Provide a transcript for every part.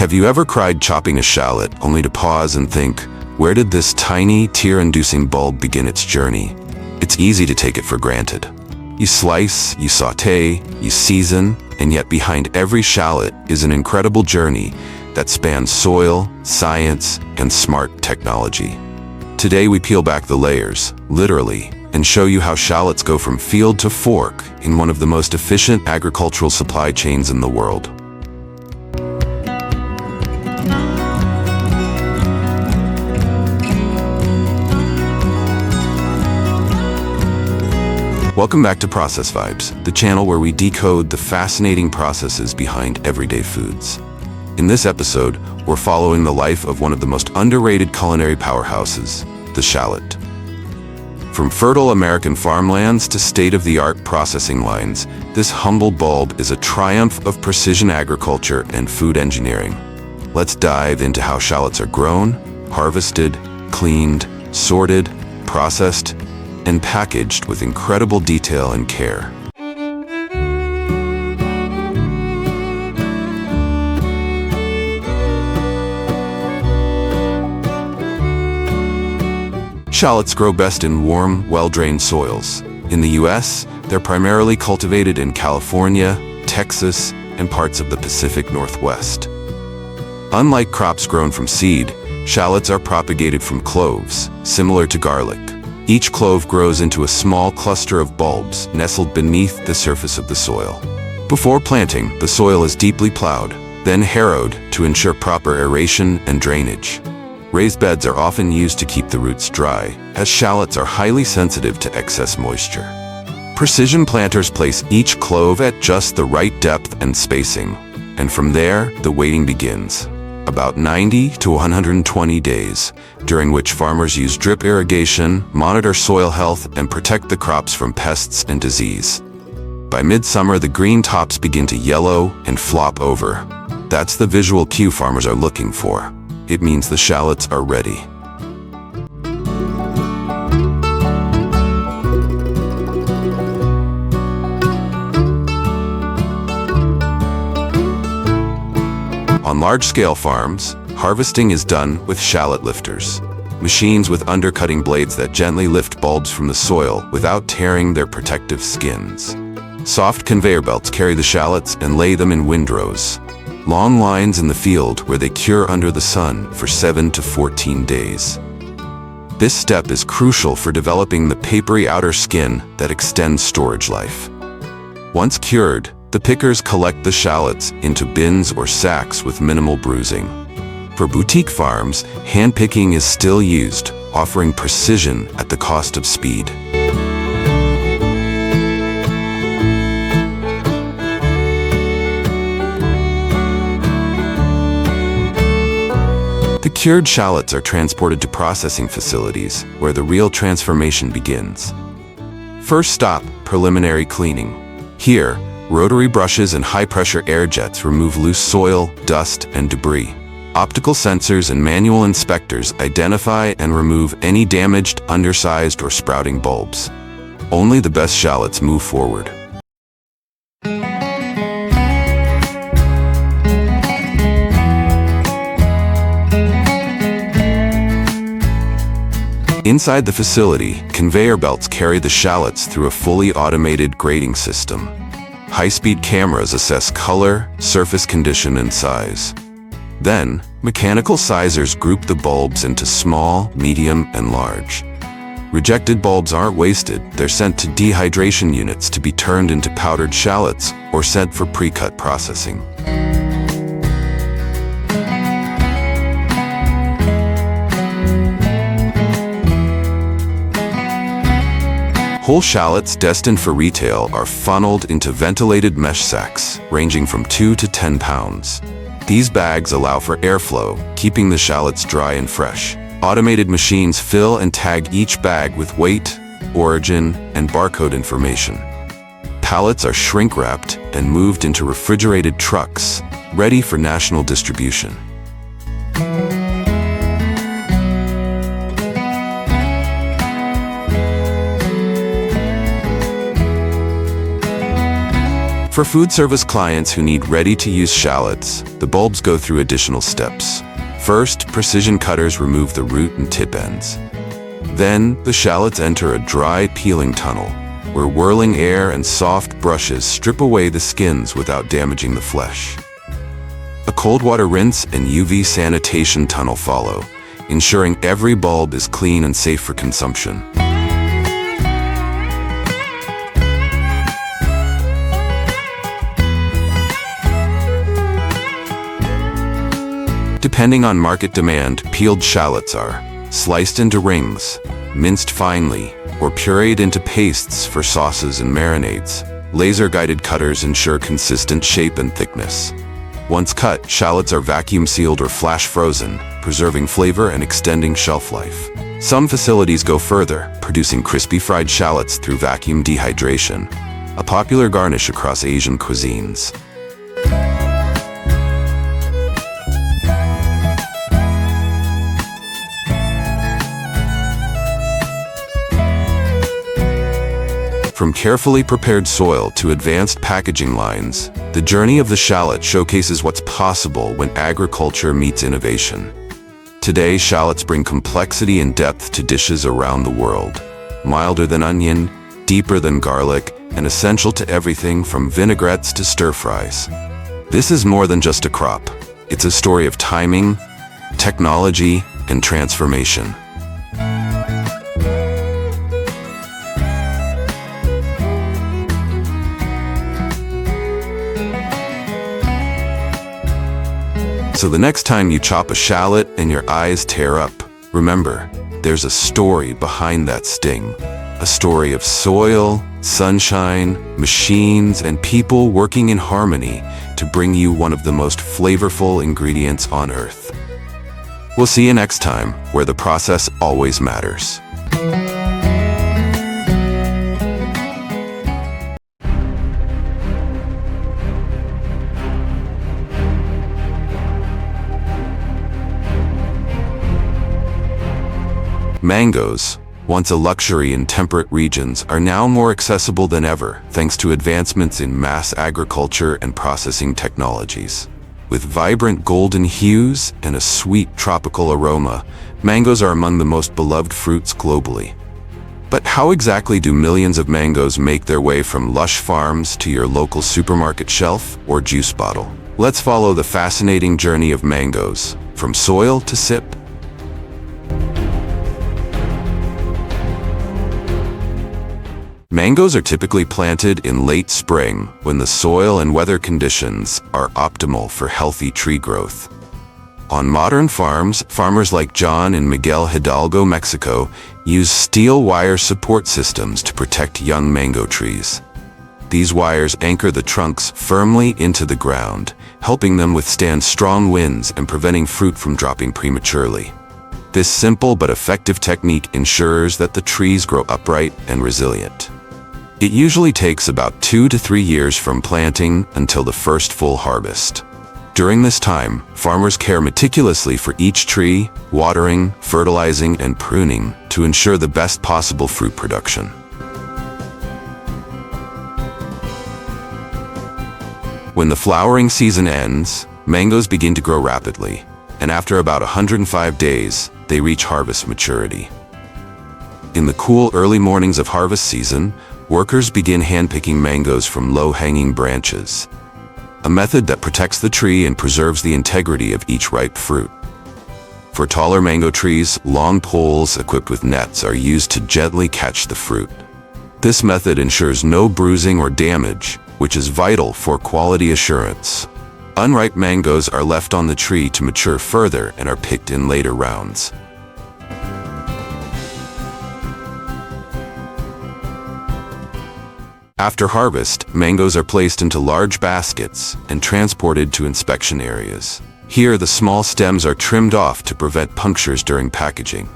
Have you ever cried chopping a shallot only to pause and think, where did this tiny, tear-inducing bulb begin its journey? It's easy to take it for granted. You slice, you sauté, you season, and yet behind every shallot is an incredible journey that spans soil, science, and smart technology. Today we peel back the layers, literally, and show you how shallots go from field to fork in one of the most efficient agricultural supply chains in the world. Welcome back to ProcessVibes, the channel where we decode the fascinating processes behind everyday foods. In this episode, we're following the life of one of the most underrated culinary powerhouses, the shallot. From fertile American farmlands to state-of-the-art processing lines, this humble bulb is a triumph of precision agriculture and food engineering. Let's dive into how shallots are grown, harvested, cleaned, sorted, processed, and packaged with incredible detail and care. Shallots grow best in warm, well-drained soils. In the US, they're primarily cultivated in California, Texas, and parts of the Pacific Northwest. Unlike crops grown from seed, shallots are propagated from cloves, similar to garlic. Each clove grows into a small cluster of bulbs nestled beneath the surface of the soil. Before planting, the soil is deeply plowed, then harrowed to ensure proper aeration and drainage. Raised beds are often used to keep the roots dry, as shallots are highly sensitive to excess moisture. Precision planters place each clove at just the right depth and spacing, and from there, the waiting begins. About 90 to 120 days, during which farmers use drip irrigation, monitor soil health, and protect the crops from pests and disease. By midsummer, the green tops begin to yellow and flop over. That's the visual cue farmers are looking for. It means the shallots are ready. On large-scale farms, harvesting is done with shallot lifters, machines with undercutting blades that gently lift bulbs from the soil without tearing their protective skins. Soft conveyor belts carry the shallots and lay them in windrows. Long lines in the field where they cure under the sun for 7 to 14 days. This step is crucial for developing the papery outer skin that extends storage life. Once cured, the pickers collect the shallots into bins or sacks with minimal bruising. For boutique farms, hand-picking is still used, offering precision at the cost of speed. The cured shallots are transported to processing facilities, where the real transformation begins. First stop, preliminary cleaning. Here, rotary brushes and high-pressure air jets remove loose soil, dust, and debris. Optical sensors and manual inspectors identify and remove any damaged, undersized, or sprouting bulbs. Only the best shallots move forward. Inside the facility, conveyor belts carry the shallots through a fully automated grading system. High-speed cameras assess color, surface condition, and size. Then, mechanical sizers group the bulbs into small, medium, and large. Rejected bulbs aren't wasted, they're sent to dehydration units to be turned into powdered shallots or sent for pre-cut processing. Whole shallots destined for retail are funneled into ventilated mesh sacks, ranging from 2 to 10 pounds. These bags allow for airflow, keeping the shallots dry and fresh. Automated machines fill and tag each bag with weight, origin, and barcode information. Pallets are shrink-wrapped and moved into refrigerated trucks, ready for national distribution. For food service clients who need ready-to-use shallots, the bulbs go through additional steps. First, precision cutters remove the root and tip ends. Then, the shallots enter a dry peeling tunnel, where whirling air and soft brushes strip away the skins without damaging the flesh. A cold water rinse and UV sanitation tunnel follow, ensuring every bulb is clean and safe for consumption. Depending on market demand, peeled shallots are sliced into rings, minced finely, or pureed into pastes for sauces and marinades. Laser-guided cutters ensure consistent shape and thickness. Once cut, shallots are vacuum-sealed or flash-frozen, preserving flavor and extending shelf life. Some facilities go further, producing crispy fried shallots through vacuum dehydration, a popular garnish across Asian cuisines. From carefully prepared soil to advanced packaging lines, the journey of the shallot showcases what's possible when agriculture meets innovation. Today, shallots bring complexity and depth to dishes around the world. Milder than onion, deeper than garlic, and essential to everything from vinaigrettes to stir-fries. This is more than just a crop. It's a story of timing, technology, and transformation. So the next time you chop a shallot and your eyes tear up, remember, there's a story behind that sting. A story of soil, sunshine, machines, and people working in harmony to bring you one of the most flavorful ingredients on Earth. We'll see you next time, where the process always matters. Mangoes, once a luxury in temperate regions, are now more accessible than ever thanks to advancements in mass agriculture and processing technologies. With vibrant golden hues and a sweet tropical aroma, mangoes are among the most beloved fruits globally. But how exactly do millions of mangoes make their way from lush farms to your local supermarket shelf or juice bottle? Let's follow the fascinating journey of mangoes, from soil to sip. Mangoes are typically planted in late spring when the soil and weather conditions are optimal for healthy tree growth. On modern farms, farmers like John in Miguel Hidalgo, Mexico, use steel wire support systems to protect young mango trees. These wires anchor the trunks firmly into the ground, helping them withstand strong winds and preventing fruit from dropping prematurely. This simple but effective technique ensures that the trees grow upright and resilient. It usually takes about 2 to 3 years from planting until the first full harvest. During this time, farmers care meticulously for each tree, watering, fertilizing, and pruning to ensure the best possible fruit production. When the flowering season ends, mangoes begin to grow rapidly, and after about 105 days, they reach harvest maturity. In the cool early mornings of harvest season, workers begin handpicking mangoes from low-hanging branches, a method that protects the tree and preserves the integrity of each ripe fruit. For taller mango trees, long poles equipped with nets are used to gently catch the fruit. This method ensures no bruising or damage, which is vital for quality assurance. Unripe mangoes are left on the tree to mature further and are picked in later rounds. After harvest, mangoes are placed into large baskets and transported to inspection areas. Here, the small stems are trimmed off to prevent punctures during packaging.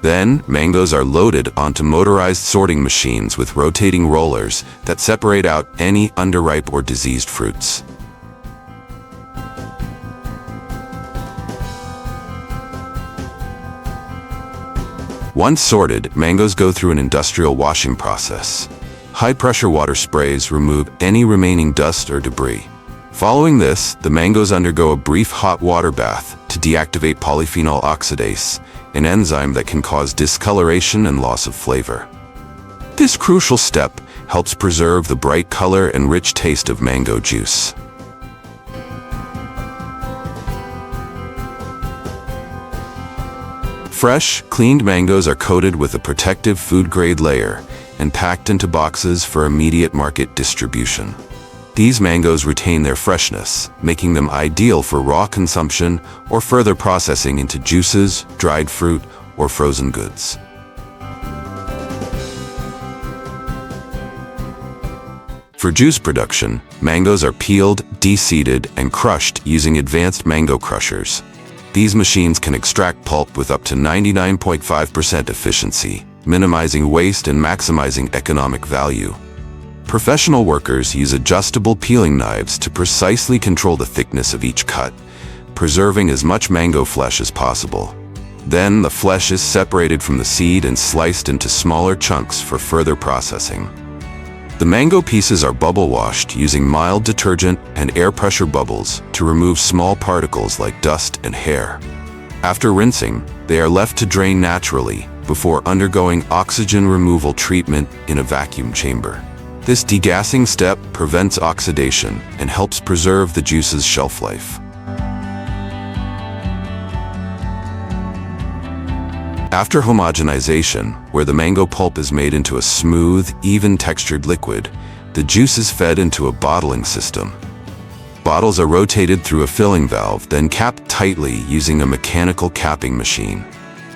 Then, mangoes are loaded onto motorized sorting machines with rotating rollers that separate out any underripe or diseased fruits. Once sorted, mangoes go through an industrial washing process. High-pressure water sprays remove any remaining dust or debris. Following this, the mangoes undergo a brief hot water bath to deactivate polyphenol oxidase, an enzyme that can cause discoloration and loss of flavor. This crucial step helps preserve the bright color and rich taste of mango juice. Fresh, cleaned mangoes are coated with a protective food-grade layer and packed into boxes for immediate market distribution. These mangoes retain their freshness, making them ideal for raw consumption or further processing into juices, dried fruit, or frozen goods. For juice production, mangoes are peeled, de-seeded, and crushed using advanced mango crushers. These machines can extract pulp with up to 99.5% efficiency, minimizing waste and maximizing economic value. Professional workers use adjustable peeling knives to precisely control the thickness of each cut, preserving as much mango flesh as possible. Then the flesh is separated from the seed and sliced into smaller chunks for further processing. The mango pieces are bubble washed using mild detergent and air pressure bubbles to remove small particles like dust and hair. After rinsing, they are left to drain naturally before undergoing oxygen removal treatment in a vacuum chamber. This degassing step prevents oxidation and helps preserve the juice's shelf life. After homogenization, where the mango pulp is made into a smooth, even-textured liquid, the juice is fed into a bottling system. Bottles are rotated through a filling valve, then capped tightly using a mechanical capping machine.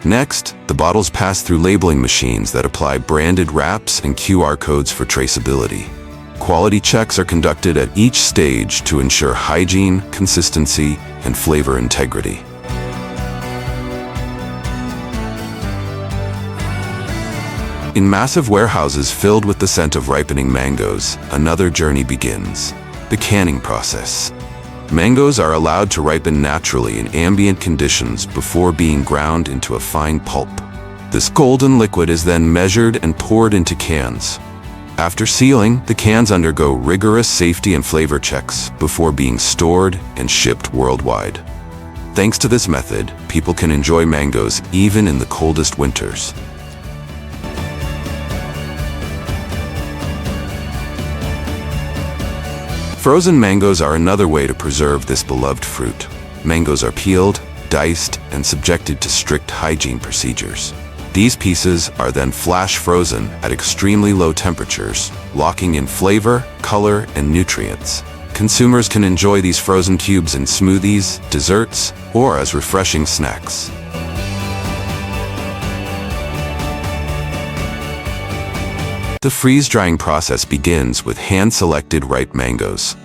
Next, the bottles pass through labeling machines that apply branded wraps and QR codes for traceability. Quality checks are conducted at each stage to ensure hygiene, consistency, and flavor integrity. In massive warehouses filled with the scent of ripening mangoes, another journey begins: the canning process. Mangoes are allowed to ripen naturally in ambient conditions before being ground into a fine pulp. This golden liquid is then measured and poured into cans. After sealing, the cans undergo rigorous safety and flavor checks before being stored and shipped worldwide. Thanks to this method, people can enjoy mangoes even in the coldest winters. Frozen mangoes are another way to preserve this beloved fruit. Mangoes are peeled, diced, and subjected to strict hygiene procedures. These pieces are then flash frozen at extremely low temperatures, locking in flavor, color, and nutrients. Consumers can enjoy these frozen cubes in smoothies, desserts, or as refreshing snacks. The freeze-drying process begins with hand-selected ripe mangoes.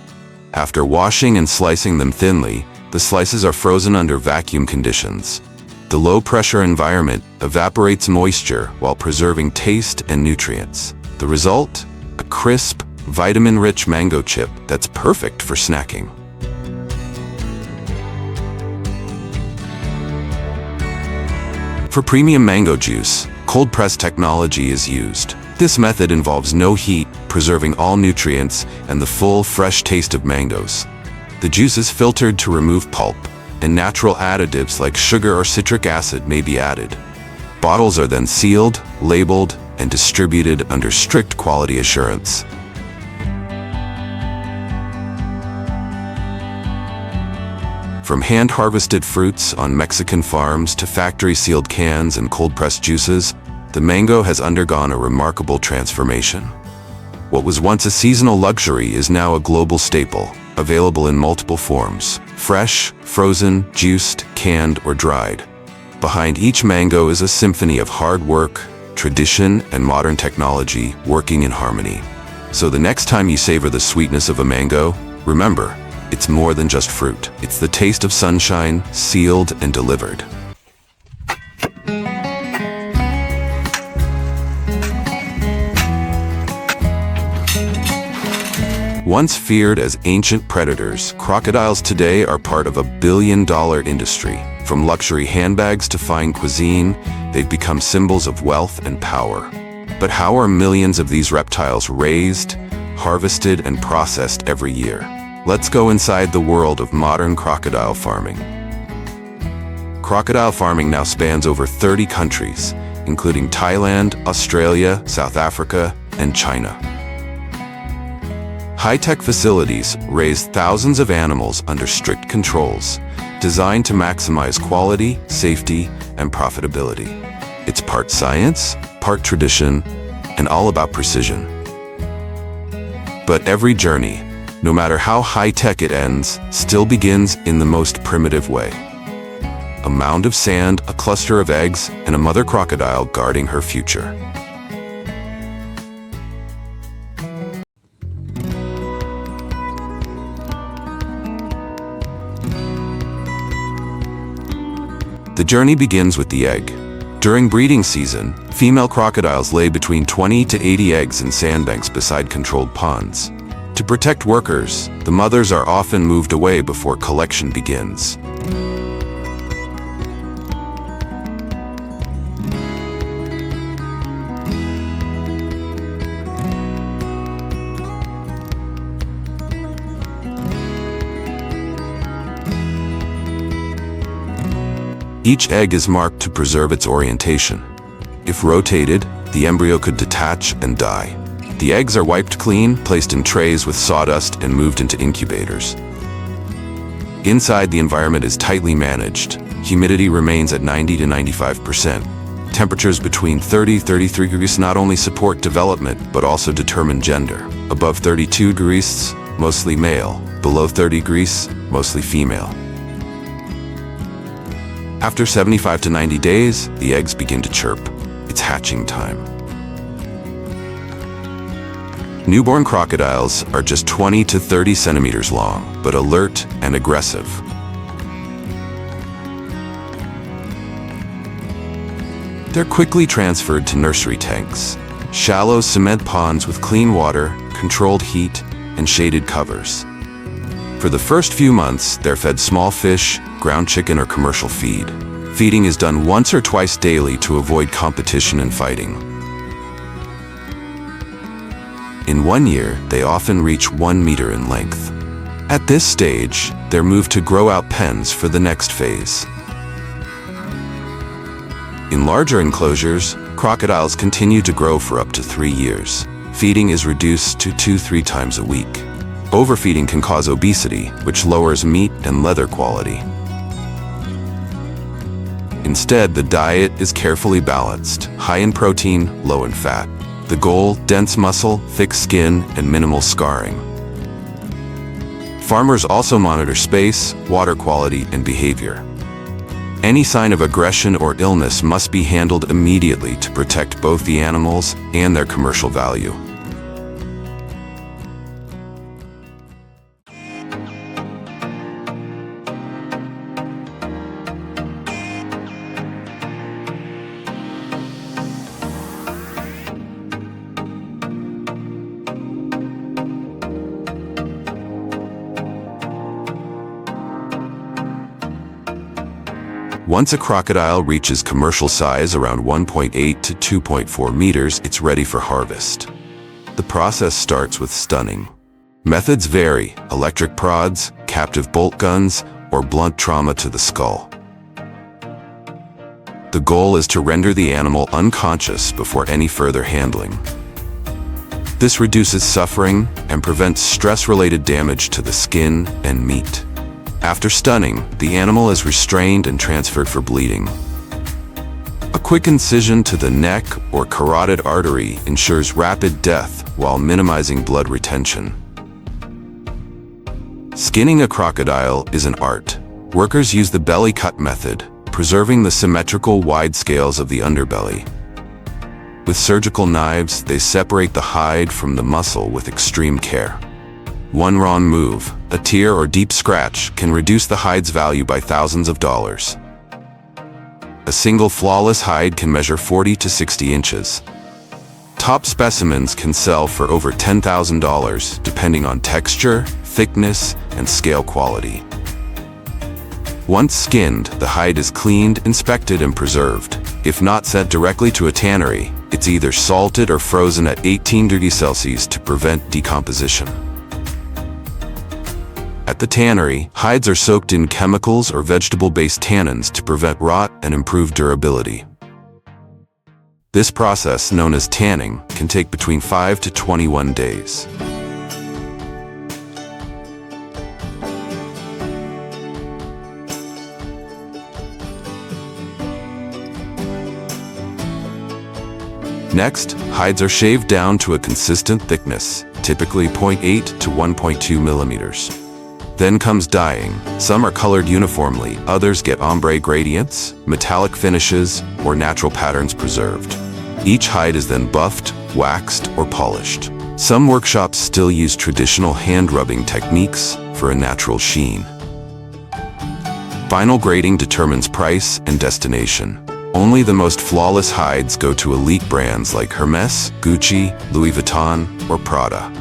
After washing and slicing them thinly, the slices are frozen under vacuum conditions. The low-pressure environment evaporates moisture while preserving taste and nutrients. The result? A crisp, vitamin-rich mango chip that's perfect for snacking. For premium mango juice, cold-press technology is used. This method involves no heat, preserving all nutrients and the full, fresh taste of mangoes. The juice is filtered to remove pulp, and natural additives like sugar or citric acid may be added. Bottles are then sealed, labeled, and distributed under strict quality assurance. From hand-harvested fruits on Mexican farms to factory-sealed cans and cold-pressed juices, the mango has undergone a remarkable transformation. What was once a seasonal luxury is now a global staple, available in multiple forms: fresh, frozen, juiced, canned, or dried. Behind each mango is a symphony of hard work, tradition, and modern technology working in harmony. So the next time you savor the sweetness of a mango, remember, it's more than just fruit. It's the taste of sunshine, sealed and delivered. Once feared as ancient predators, crocodiles today are part of a billion-dollar industry. From luxury handbags to fine cuisine, they've become symbols of wealth and power. But how are millions of these reptiles raised, harvested, and processed every year? Let's go inside the world of modern crocodile farming. Crocodile farming now spans over 30 countries, including Thailand, Australia, South Africa, and China. High-tech facilities raise thousands of animals under strict controls, designed to maximize quality, safety, and profitability. It's part science, part tradition, and all about precision. But every journey, no matter how high-tech it ends, still begins in the most primitive way. A mound of sand, a cluster of eggs, and a mother crocodile guarding her future. The journey begins with the egg. During breeding season, female crocodiles lay between 20 to 80 eggs in sandbanks beside controlled ponds. To protect workers, the mothers are often moved away before collection begins. Each egg is marked to preserve its orientation. If rotated, the embryo could detach and die. The eggs are wiped clean, placed in trays with sawdust, and moved into incubators. Inside, the environment is tightly managed. Humidity remains at 90 to 95%. Temperatures between 30 to 33 degrees not only support development, but also determine gender. Above 32 degrees, mostly male. Below 30 degrees, mostly female. After 75 to 90 days, the eggs begin to chirp. It's hatching time. Newborn crocodiles are just 20 to 30 centimeters long, but alert and aggressive. They're quickly transferred to nursery tanks, shallow cement ponds with clean water, controlled heat, and shaded covers. For the first few months, they're fed small fish, ground chicken, or commercial feed. Feeding is done once or twice daily to avoid competition and fighting. In 1 year, they often reach 1 meter in length. At this stage, they're moved to grow-out pens for the next phase. In larger enclosures, crocodiles continue to grow for up to 3 years. Feeding is reduced to 2-3 times a week. Overfeeding can cause obesity, which lowers meat and leather quality. Instead, the diet is carefully balanced, high in protein, low in fat. The goal: dense muscle, thick skin, and minimal scarring. Farmers also monitor space, water quality, and behavior. Any sign of aggression or illness must be handled immediately to protect both the animals and their commercial value. Once a crocodile reaches commercial size around 1.8 to 2.4 meters, it's ready for harvest. The process starts with stunning. Methods vary: electric prods, captive bolt guns, or blunt trauma to the skull. The goal is to render the animal unconscious before any further handling. This reduces suffering and prevents stress-related damage to the skin and meat. After stunning, the animal is restrained and transferred for bleeding. A quick incision to the neck or carotid artery ensures rapid death while minimizing blood retention. Skinning a crocodile is an art. Workers use the belly cut method, preserving the symmetrical wide scales of the underbelly. With surgical knives, they separate the hide from the muscle with extreme care. One wrong move, a tear or deep scratch, can reduce the hide's value by thousands of dollars. A single flawless hide can measure 40 to 60 inches. Top specimens can sell for over $10,000, depending on texture, thickness, and scale quality. Once skinned, the hide is cleaned, inspected, and preserved. If not sent directly to a tannery, It's either salted or frozen at 18 degrees Celsius to prevent decomposition. At the tannery, hides are soaked in chemicals or vegetable-based tannins to prevent rot and improve durability. This process, known as tanning, can take between 5 to 21 days. Next, hides are shaved down to a consistent thickness, typically 0.8 to 1.2 millimeters. Then comes dyeing. Some are colored uniformly, others get ombre gradients, metallic finishes, or natural patterns preserved. Each hide is then buffed, waxed, or polished. Some workshops still use traditional hand-rubbing techniques for a natural sheen. Final grading determines price and destination. Only the most flawless hides go to elite brands like Hermes, Gucci, Louis Vuitton, or Prada.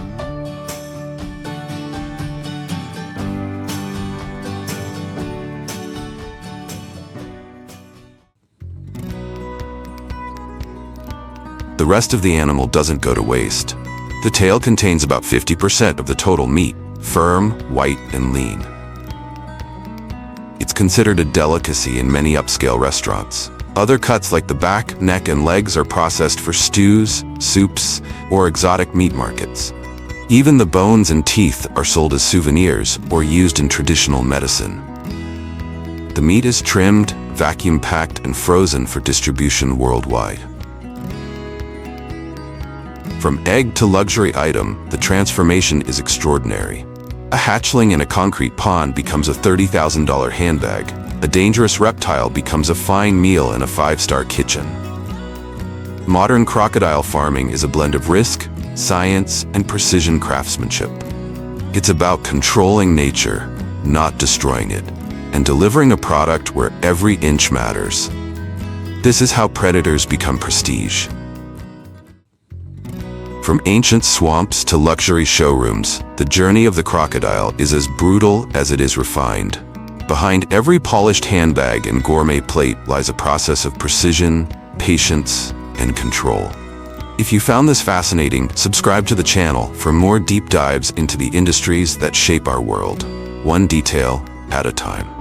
The rest of the animal doesn't go to waste. The tail contains about 50% of the total meat, firm, white, and lean. It's considered a delicacy in many upscale restaurants. Other cuts like the back, neck, and legs are processed for stews, soups, or exotic meat markets. Even the bones and teeth are sold as souvenirs or used in traditional medicine. The meat is trimmed, vacuum-packed, and frozen for distribution worldwide. From egg to luxury item, the transformation is extraordinary. A hatchling in a concrete pond becomes a $30,000 handbag. A dangerous reptile becomes a fine meal in a 5-star kitchen. Modern crocodile farming is a blend of risk, science, and precision craftsmanship. It's about controlling nature, not destroying it, and delivering a product where every inch matters. This is how predators become prestige. From ancient swamps to luxury showrooms, the journey of the crocodile is as brutal as it is refined. Behind every polished handbag and gourmet plate lies a process of precision, patience, and control. If you found this fascinating, subscribe to the channel for more deep dives into the industries that shape our world, one detail at a time.